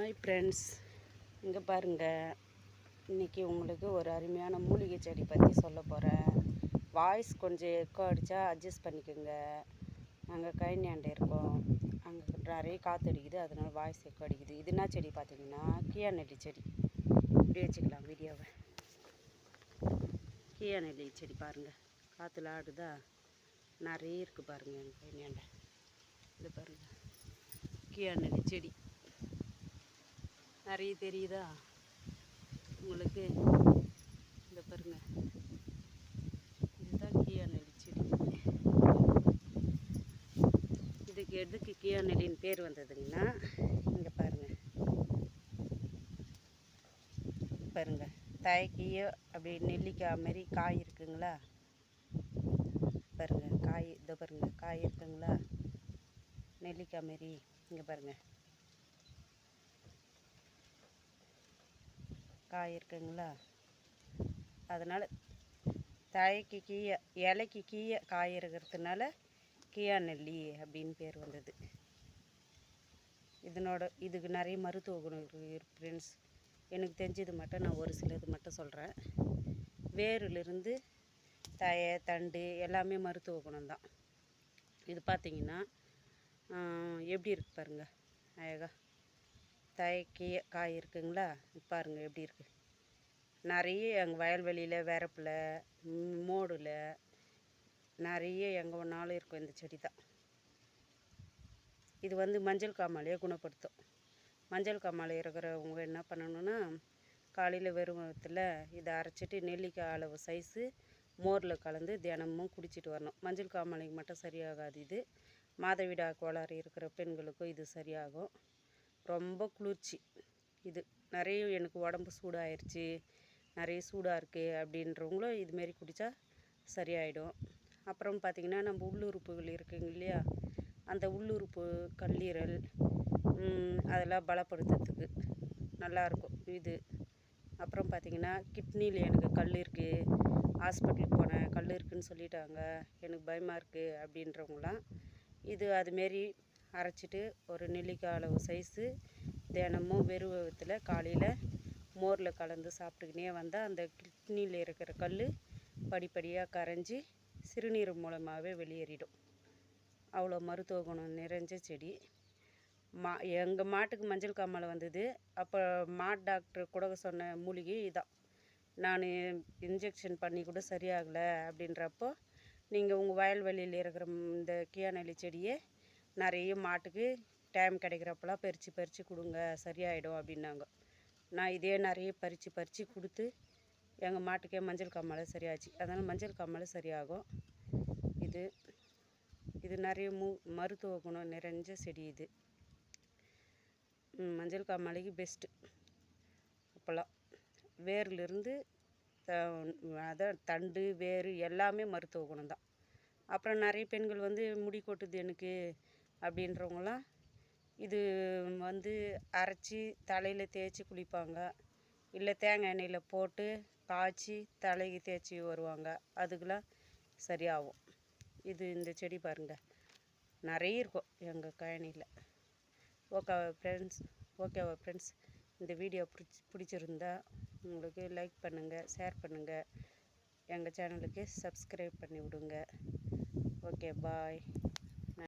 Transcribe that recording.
Hi friends, இங்கே பாருங்கள். இன்றைக்கி உங்களுக்கு ஒரு அருமையான மூலிகை செடி பற்றி சொல்ல போகிறேன். வாய்ஸ் கொஞ்சம் எக்கோ அடித்தா அட்ஜஸ்ட் பண்ணிக்கோங்க. நாங்கள் கழனியாண்ட இருக்கோம், அங்கே நிறைய காற்று அடிக்குது, அதனால வாய்ஸ் எக்கோ அடிக்குது. இது என்ன செடி பார்த்தீங்கன்னா கியா நெல்லி செடி. இப்படி வச்சுக்கலாம் வீடியோவை. கியா நெல்லி செடி பாருங்கள், காற்றுல ஆடுதா, நிறைய இருக்குது பாருங்கள் எங்கள் கழனியாண்ட. இது பாருங்கள், கியா நெல்லி செடி நிறைய தெரியுதா உங்களுக்கு? இந்த பாருங்க, இதுதான் கியா நெல்லி செடி. இதுக்கு எதுக்கு கியா நெல்லின்னு பேர் வந்ததுங்கன்னா, இங்கே பாருங்க பாருங்க, தயக்கியோ அப்படி நெல்லிக்காய் மாரி காய் இருக்குங்களா பாருங்க, காய் இதை பாருங்க, காய் இருக்குங்களா நெல்லிக்காய் மாரி. இங்கே பாருங்க காய் இருக்குங்களா, அதனால் தழைக்கு கீழே இலைக்கு கீழே காய் இருக்கிறதுனால கியா நெல்லி அப்படின்னு பேர் வந்தது. இதுக்கு நிறைய மருத்துவ குணம் இருக்குது ஃப்ரெண்ட்ஸ். எனக்கு தெரிஞ்சது மட்டும் நான் ஒரு சிலது மட்டும் சொல்கிறேன். வேரிலிருந்து தண்டு எல்லாமே மருத்துவ குணம்தான். இது பார்த்திங்கன்னா எப்படி இருக்குது பாருங்கள், அழகாக தயக்கிய காய் இருக்குங்களா பாருங்கள் எப்படி இருக்குது. நிறைய எங்கள் வயல்வெளியில், வேறப்பில், மோடில் நிறைய எங்கே ஒன்றாலும் இருக்கும் இந்த செடி தான். இது மஞ்சள் காமாலையை குணப்படுத்தும். மஞ்சள் காமாலை இருக்கிறவங்க என்ன பண்ணணுன்னா, காலையில் வெறுமத்தில் இதை அரைச்சிட்டு நெல்லிக்காய் அளவு சைஸு மோரில் கலந்து தினமும் குடிச்சிட்டு வரணும். மஞ்சள் காமாலைக்கு மட்டும் சரியாகாது, இது மாதவிடா கோளாறு இருக்கிற பெண்களுக்கும் இது சரியாகும். ரொம்ப குளிர்ச்சி இது. நிறைய எனக்கு உடம்பு சூடாகிருச்சு, நிறைய சூடாக இருக்குது அப்படின்றவங்களும் இதுமாரி குடித்தா சரியாயிடும். அப்புறம் பார்த்திங்கன்னா, நம்ம உள்ளுறுப்புகள் இருக்குங்க இல்லையா, அந்த உள்ளுறுப்பு கல்லீரல் அதெல்லாம் பலப்படுத்துறதுக்கு நல்லாயிருக்கும் இது. அப்புறம் பார்த்திங்கன்னா, கிட்னியில் எனக்கு கல் இருக்குது, ஹாஸ்பிட்டலுக்கு போனேன், கல் இருக்குதுன்னு சொல்லிட்டாங்க, எனக்கு பயமாக இருக்குது அப்படின்றவங்களாம் இது அதுமாரி அரைச்சிட்டு ஒரு நெல்லிக்காய் அளவு சைஸு தினமும் வெறுவத்தில் காலையில் மோரில் கலந்து சாப்பிட்டுக்கினே வந்தால் அந்த கிட்னியில் இருக்கிற கல் படிப்படியாக கரைஞ்சி சிறுநீர் மூலமாகவே வெளியேறிடும். அவ்வளோ மருத்துவ குணம் நிறைஞ்ச செடி. எங்கள் மாட்டுக்கு மஞ்சள் காமாலை வந்தது. அப்போ மாட்டு டாக்டர் கூட சொன்ன மூலிகை இதான். நான் இன்ஜெக்ஷன் பண்ணி கூட சரியாகலை அப்படின்றப்போ, நீங்கள் உங்கள் வயல்வெளியில் இருக்கிற இந்த கியா நெல்லி செடியை நிறைய மாட்டுக்கு டைம் கிடைக்கிறப்பெல்லாம் பறித்து கொடுங்க, சரியாயிடும் அப்படின்னாங்க. நான் இதே நிறைய பறித்து கொடுத்து எங்கள் மாட்டுக்கே மஞ்சள் காமாலை சரியாச்சு. அதனால் மஞ்சள் காமாலை சரியாகும். இது நிறைய மருத்துவ குணம் நிறைஞ்ச செடி இது. மஞ்சள் காமாலைக்கு பெஸ்ட்டு. அப்போல்லாம் வேர்லேருந்து அதான் தண்டு வேர் எல்லாமே மருத்துவ குணம் தான். அப்புறம் நிறைய பெண்கள் முடி கொட்டுது எனக்கு அப்படின்றவங்களாம் இது அரைச்சி தலையில் தேய்ச்சி குளிப்பாங்க, இல்லை தேங்காய் எண்ணெயில் போட்டு காய்ச்சி தலைக்கு தேய்ச்சி வருவாங்க, அதுக்கெலாம் சரியாகும். இந்த செடி பாருங்கள் நிறைய இருக்கும் எங்கள் கழனியில். ஓகேவா ஃப்ரெண்ட்ஸ், இந்த வீடியோ பிடிச்சிருந்தா உங்களுக்கு லைக் பண்ணுங்கள், ஷேர் பண்ணுங்கள், எங்கள் சேனலுக்கு சப்ஸ்கிரைப் பண்ணி விடுங்க. ஓகே, பாய்.